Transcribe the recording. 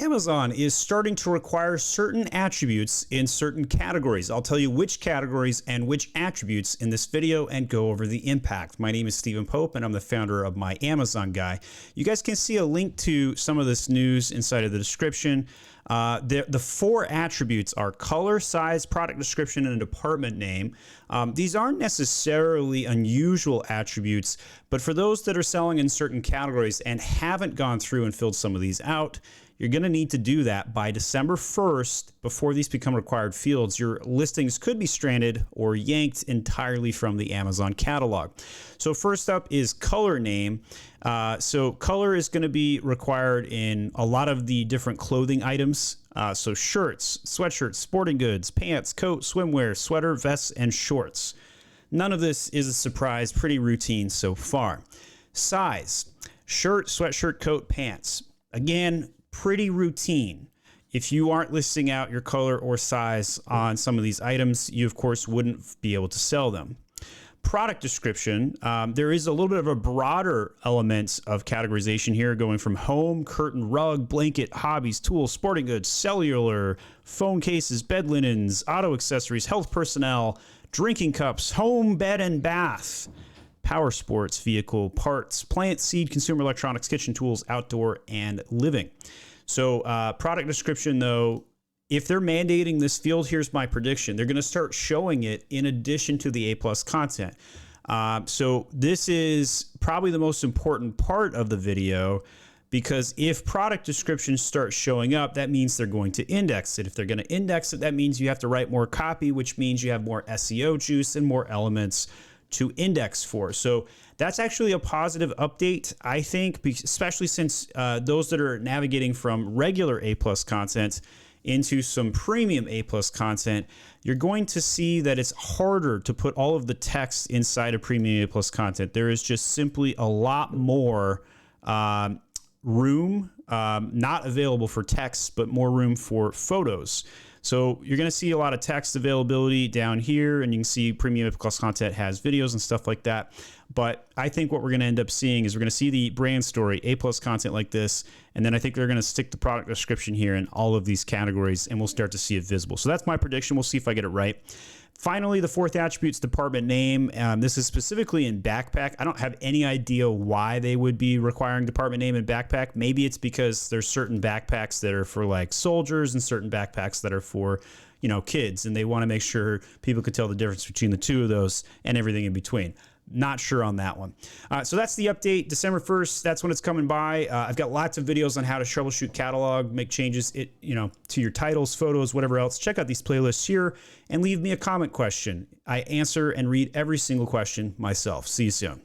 Amazon is starting to require certain attributes in certain categories. I'll tell you which categories and which attributes in this video and go over the impact. My name is Stephen Pope and I'm the founder of My Amazon Guy. You guys can see a link to some of this news inside of the description. The four attributes are color, size, product description, and a department name. These aren't necessarily unusual attributes, but for those that are selling in certain categories and haven't gone through and filled some of these out, you're going to need to do that by December 1st before these become required fields. Your listings could be stranded or yanked entirely from the Amazon catalog. So first up is color name. So color is going to be required in a lot of the different clothing items. So shirts, sweatshirts, sporting goods, pants, coat, swimwear, sweater, vests, and shorts. None of this is a surprise, pretty routine so far. Size, shirt, sweatshirt, coat, pants. Again, pretty routine. If you aren't listing out your color or size on some of these items, you of course wouldn't be able to sell them. Product description, there is a little bit of a broader element of categorization here, going from home, curtain, rug, blanket, hobbies, tools, sporting goods, cellular, phone cases, bed linens, auto accessories, health personnel, drinking cups, home, bed, and bath, power sports, vehicle, parts, plant, seed, consumer electronics, kitchen tools, outdoor, and living. So product description, though, if they're mandating this field, here's my prediction. They're going to start showing it in addition to the A+ content. So this is probably the most important part of the video, because if product descriptions start showing up, that means they're going to index it. If they're going to index it, that means you have to write more copy, which means you have more SEO juice and more elements to index for. So that's actually a positive update, I think, especially since those that are navigating from regular A+ content into some premium A+ content, you're going to see that it's harder to put all of the text inside of premium A+ content. There is just simply a lot more room, not available for text, but more room for photos. So you're going to see a lot of text availability down here, and you can see premium A+ content has videos and stuff like that. But I think what we're going to end up seeing is we're going to see the brand story, A+ content like this, and then I think they're going to stick the product description here in all of these categories, and we'll start to see it visible. So that's my prediction. We'll see if I get it right. Finally, the fourth attribute is department name. This is specifically in backpack. I don't have any idea why they would be requiring department name in backpack. Maybe it's because there's certain backpacks that are for like soldiers and certain backpacks that are for, you know, kids, and they want to make sure people could tell the difference between the two of those and everything in between. Not sure on that one. So that's the update. December 1st, that's when it's coming by. I've got lots of videos on how to troubleshoot catalog, make changes to your titles, photos, whatever else. Check out these playlists here and leave me a comment question. I answer and read every single question myself. See you soon.